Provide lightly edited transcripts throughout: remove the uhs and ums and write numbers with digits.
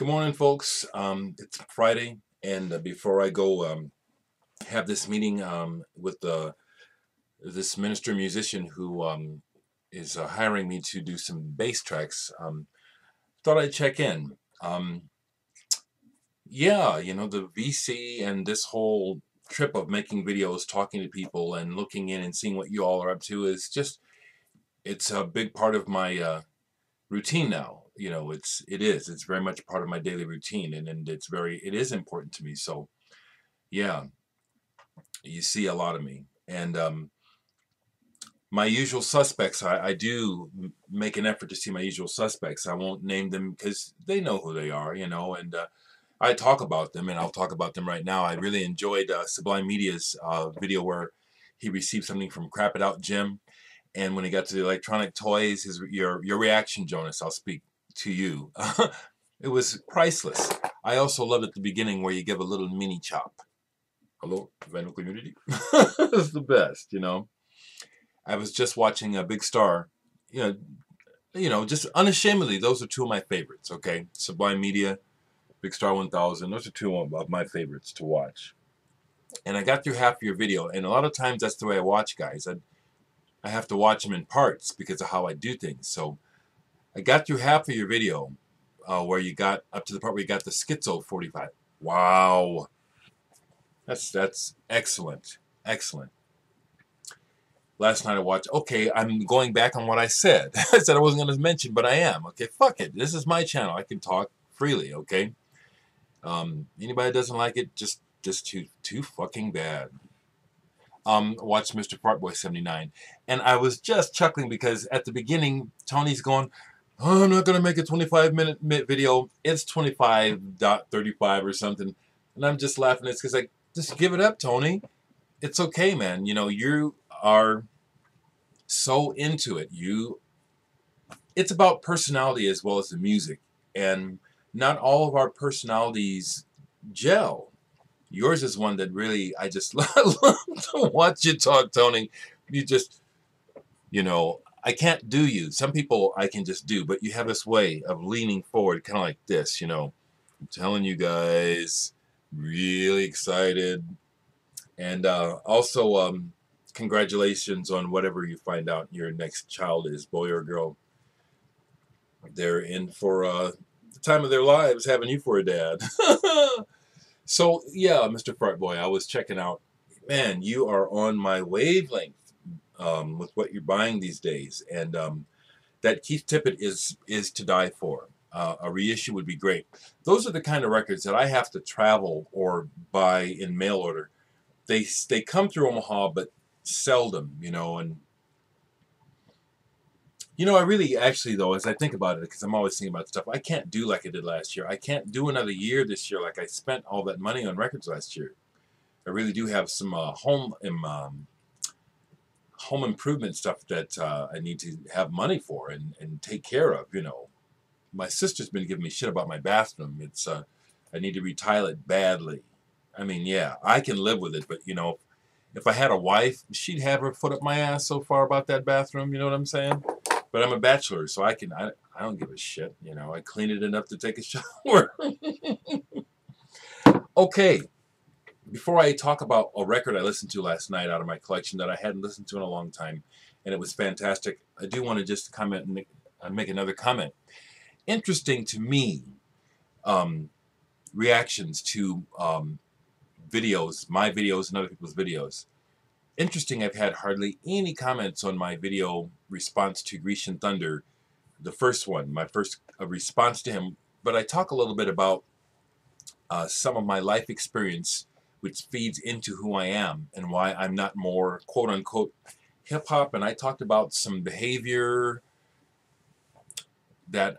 Good morning, folks. It's Friday, and before I go have this meeting with this minister musician who is hiring me to do some bass tracks, thought I'd check in. Yeah, the VC and this whole trip of making videos, talking to people, and looking in and seeing what you all are up to is it's a big part of my routine now. It's very much part of my daily routine, and it is important to me. So yeah, you see a lot of me, and my usual suspects. I do make an effort to see my usual suspects. I won't name them because they know who they are, and I talk about them, and I'll talk about them right now. I really enjoyed Sublime Media's video where he received something from Crap It Out Jim. And when he got to the electronic toys, your reaction, Jonas, I'll speak to you. It was priceless. I also loved at the beginning where you give a little mini chop. Hello, Vandal community. It's the best. I was just watching a Big Star. Just unashamedly, those are two of my favorites. Okay, Sublime Media, Big Star 1000. Those are two of my favorites to watch. And I got through half of your video, and a lot of times that's the way I watch guys. I have to watch them in parts because of how I do things. So I got through half of your video where you got up to the part where you got the schizo 45. Wow. That's excellent. Excellent. Last night I watched, okay, I'm going back on what I said. I said I wasn't going to mention, but I am. Okay, fuck it. This is my channel. I can talk freely, okay? Anybody that doesn't like it, just too fucking bad. Watched Mr. Fartboy 79, and I was just chuckling because at the beginning Tony's going, oh, I'm not gonna make a 25-minute video. It's 25.35 or something, and I'm just laughing. It's because just give it up, Tony. It's okay, man. You are so into it. It's about personality as well as the music, and not all of our personalities gel. Yours is one that really, I just love to watch you talk, Tony. You just, I can't do you. Some people I can just do, but you have this way of leaning forward, kind of like this, I'm telling you guys, really excited. And also, congratulations on whatever you find out your next child is, boy or girl. They're in for the time of their lives having you for a dad. So, yeah, Mr. Fartboy, I was checking out. Man, you are on my wavelength with what you're buying these days. And that Keith Tippett is to die for. A reissue would be great. Those are the kind of records that I have to travel or buy in mail order. They come through Omaha, but seldom, and I really, actually, though, as I think about it, because I'm always thinking about stuff, I can't do like I did last year. I can't do another year this year like I spent all that money on records last year. I really do have some home improvement stuff that I need to have money for and take care of. My sister's been giving me shit about my bathroom. It's I need to retile it badly. I mean, yeah, I can live with it, but if I had a wife, she'd have her foot up my ass so far about that bathroom. You know what I'm saying? But I'm a bachelor, so I don't give a shit. I clean it enough to take a shower. Okay. Before I talk about a record I listened to last night out of my collection that I hadn't listened to in a long time, and it was fantastic, I do want to just comment and make another comment. Interesting to me, reactions to videos, my videos and other people's videos. Interesting, I've had hardly any comments on my video response to Grecian Thunder, the first one, my first response to him, but I talk a little bit about some of my life experience, which feeds into who I am and why I'm not more quote-unquote hip-hop, and I talked about some behavior that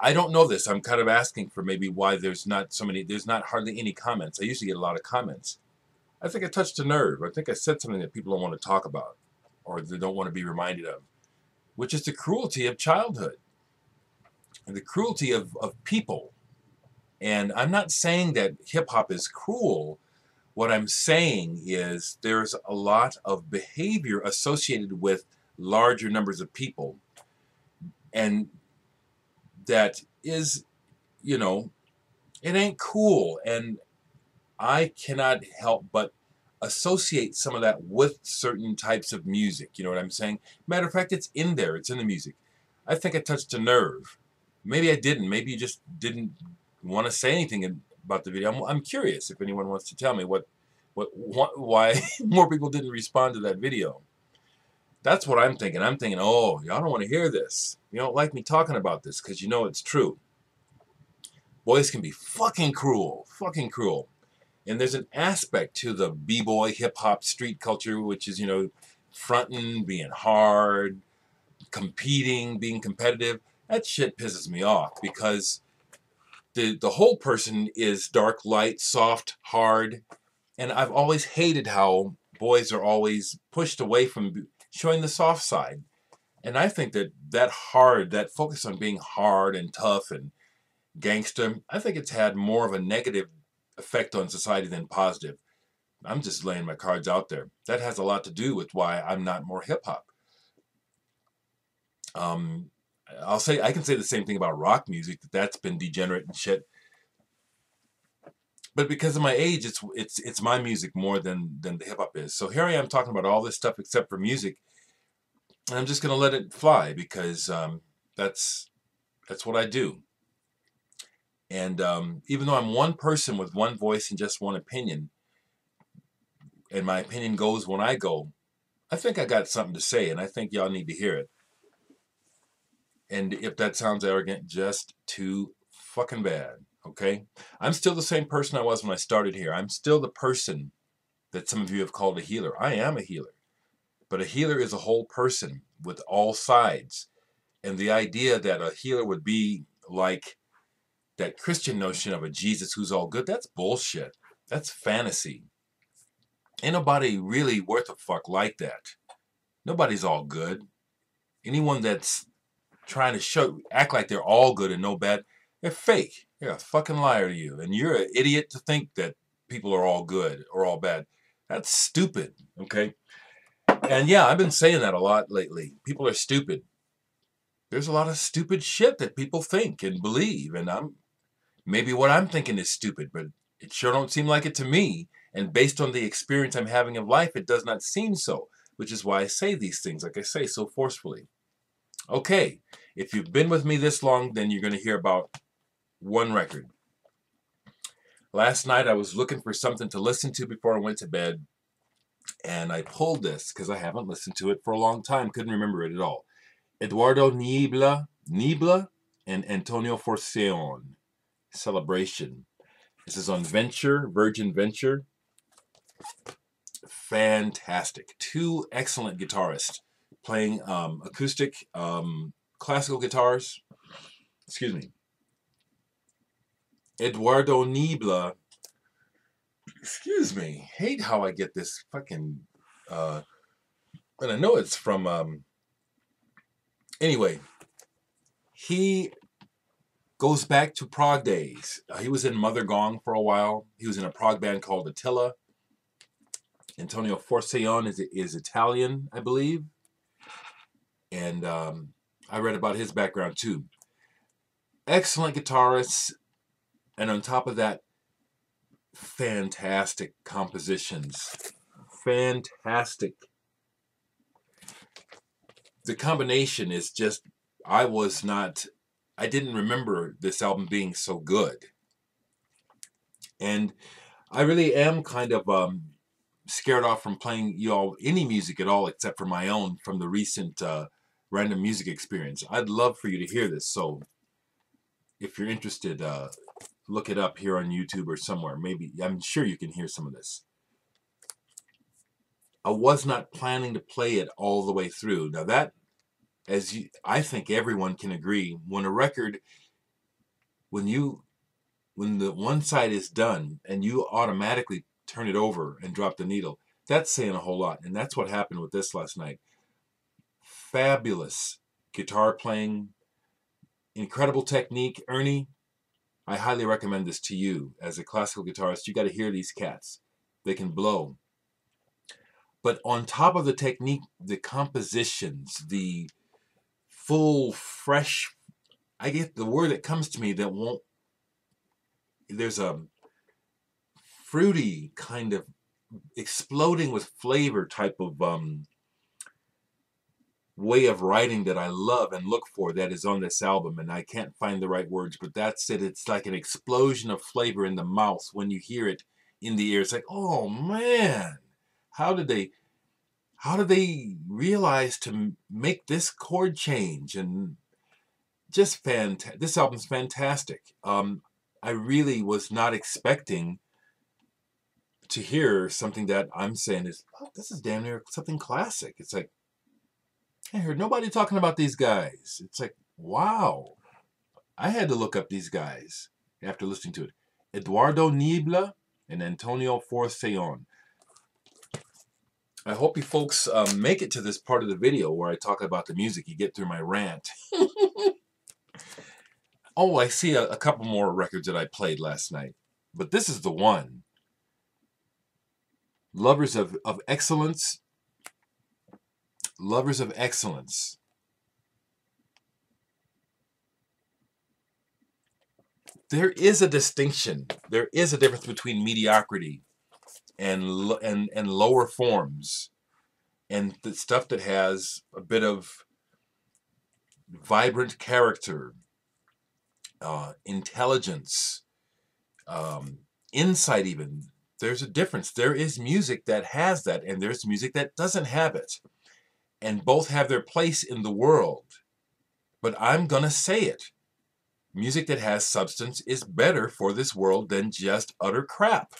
I don't know this. I'm kind of asking for maybe why there's not hardly any comments. I usually get a lot of comments. I think I touched a nerve. I think I said something that people don't want to talk about or they don't want to be reminded of, which is the cruelty of childhood and the cruelty of people. And I'm not saying that hip-hop is cruel. What I'm saying is there's a lot of behavior associated with larger numbers of people. And that is, you know, it ain't cool. And I cannot help but associate some of that with certain types of music. You know what I'm saying? Matter of fact, it's in there. It's in the music. I think I touched a nerve. Maybe I didn't. Maybe you just didn't want to say anything about the video. I'm curious if anyone wants to tell me why more people didn't respond to that video. That's what I'm thinking. I'm thinking, oh, y'all don't want to hear this. You don't like me talking about this because you know it's true. Boys can be fucking cruel. Fucking cruel. And there's an aspect to the b-boy hip-hop street culture, which is, you know, fronting, being hard, competing, being competitive. That shit pisses me off because the whole person is dark, light, soft, hard. And I've always hated how boys are always pushed away from showing the soft side. And I think that focus on being hard and tough and gangster, I think it's had more of a negative effect on society than positive. I'm just laying my cards out there. That has a lot to do with why I'm not more hip hop. I can say the same thing about rock music, that's been degenerate and shit. But because of my age, it's my music more than the hip hop is. So here I am talking about all this stuff except for music, and I'm just gonna let it fly because that's what I do. And even though I'm one person with one voice and just one opinion, and my opinion goes when I go, I think I got something to say, and I think y'all need to hear it. And if that sounds arrogant, just too fucking bad, okay? I'm still the same person I was when I started here. I'm still the person that some of you have called a healer. I am a healer. But a healer is a whole person with all sides. And the idea that a healer would be like that Christian notion of a Jesus who's all good, that's bullshit. That's fantasy. Ain't nobody really worth a fuck like that. Nobody's all good. Anyone that's trying to act like they're all good and no bad, they're fake. They're a fucking liar to you. And you're an idiot to think that people are all good or all bad. That's stupid, okay? And yeah, I've been saying that a lot lately. People are stupid. There's a lot of stupid shit that people think and believe. And maybe what I'm thinking is stupid, but it sure don't seem like it to me. And based on the experience I'm having of life, it does not seem so, which is why I say these things, like I say, so forcefully. Okay, if you've been with me this long, then you're going to hear about one record. Last night I was looking for something to listen to before I went to bed, and I pulled this because I haven't listened to it for a long time, couldn't remember it at all. Eduardo Niebla and Antonio Forcione, Celebration. This is on Virgin Venture. Fantastic. Two excellent guitarists playing acoustic, classical guitars. Excuse me. Eduardo Niebla. Excuse me. Hate how I get this fucking. And I know it's from. Anyway, he goes back to prog days. He was in Mother Gong for a while. He was in a prog band called Attila. Antonio Forcione is Italian, I believe. And I read about his background too. Excellent guitarists. And on top of that, fantastic compositions. Fantastic. The combination is just, I didn't remember this album being so good. And I really am kind of scared off from playing y'all any music at all except for my own from the recent random music experience. I'd love for you to hear this. So if you're interested, look it up here on YouTube or somewhere. Maybe, I'm sure you can hear some of this. I was not planning to play it all the way through. Now that, I think everyone can agree, when a record, when the one side is done and you automatically turn it over and drop the needle, that's saying a whole lot. And that's what happened with this last night. Fabulous guitar playing, incredible technique. Ernie, I highly recommend this to you as a classical guitarist. You got to hear these cats. They can blow. But on top of the technique, the compositions, the full, fresh I get the word that comes to me that won't, there's a fruity kind of exploding with flavor type of way of writing that I love and look for that is on this album, and I can't find the right words, but that's it. It's like an explosion of flavor in the mouth when you hear it in the ear. It's like, oh man, how did they realize to make this chord change? And just fantastic. This album's fantastic. I really was not expecting to hear something that I'm saying is, oh, this is damn near something classic. It's like, I heard nobody talking about these guys. It's like, wow. I had to look up these guys after listening to it. Eduardo Niebla and Antonio Forcione. I hope you folks make it to this part of the video where I talk about the music. You get through my rant. Oh, I see a couple more records that I played last night. But this is the one. Lovers of Excellence. Lovers of Excellence. There is a distinction. There is a difference between mediocrity and lower forms, and the stuff that has a bit of vibrant character, intelligence, insight even. There's a difference. There is music that has that, and there's music that doesn't have it. And both have their place in the world. But I'm going to say it. Music that has substance is better for this world than just utter crap.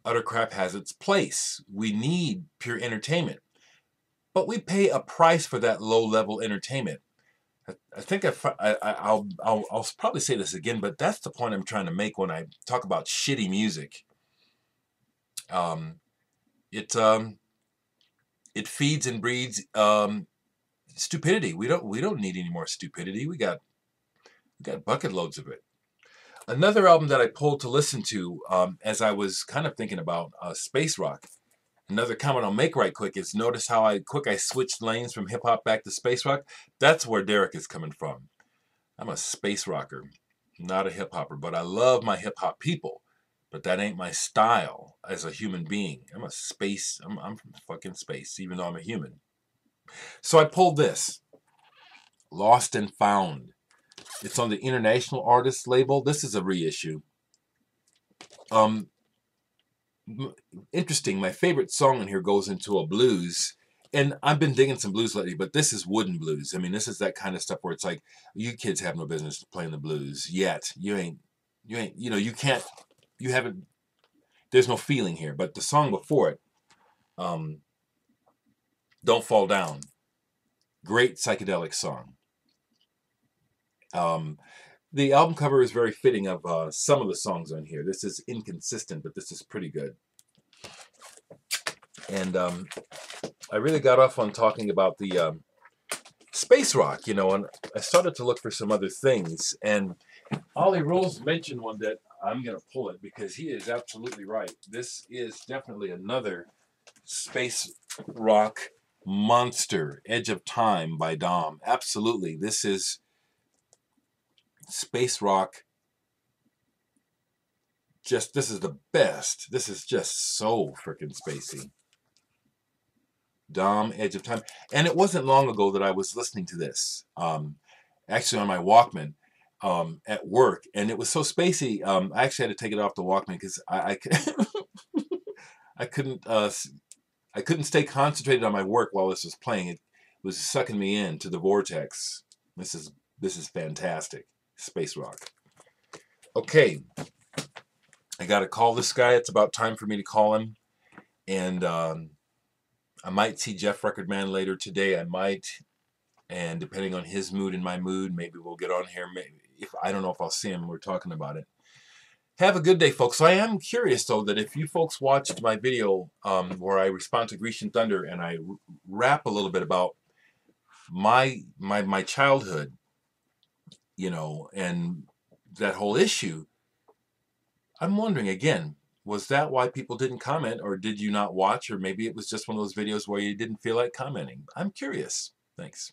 Utter crap has its place. We need pure entertainment. But we pay a price for that low-level entertainment. I think I'll probably say this again, but that's the point I'm trying to make when I talk about shitty music. It feeds and breeds stupidity. We don't need any more stupidity. We got bucket loads of it. Another album that I pulled to listen to as I was kind of thinking about space rock. Another comment I'll make right quick is notice how I switched lanes from hip hop back to space rock. That's where Dereck is coming from. I'm a space rocker, not a hip hopper, but I love my hip hop people. But that ain't my style as a human being. I'm from fucking space, even though I'm a human. So I pulled this. Lost and Found. It's on the International Artists label. This is a reissue. Interesting. My favorite song in here goes into a blues. And I've been digging some blues lately, but this is wooden blues. I mean, this is that kind of stuff where it's like, you kids have no business playing the blues yet. You haven't, there's no feeling here. But the song before it, Don't Fall Down. Great psychedelic song. The album cover is very fitting of some of the songs on here. This is inconsistent, but this is pretty good. And I really got off on talking about the space rock, and I started to look for some other things. And Ollie Rose mentioned one that I'm going to pull it because he is absolutely right. This is definitely another space rock monster. Edge of Time by Dom. Absolutely. This is space rock. This is the best. This is just so freaking spacey. Dom, Edge of Time. And it wasn't long ago that I was listening to this. Actually on my Walkman at work. And it was so spacey, I actually had to take it off the Walkman because I couldn't stay concentrated on my work while this was playing. It was sucking me into the vortex. This is fantastic. Space rock. Okay. I got to call this guy. It's about time for me to call him. And I might see Jeff Recordman later today. I might. And depending on his mood and my mood, maybe we'll get on here. I don't know if I'll see him. We're talking about it. Have a good day, folks. So I am curious, though, that if you folks watched my video where I respond to Grecian Thunder and I rap a little bit about my childhood, and that whole issue, I'm wondering, again, was that why people didn't comment, or did you not watch, or maybe it was just one of those videos where you didn't feel like commenting? I'm curious. Thanks.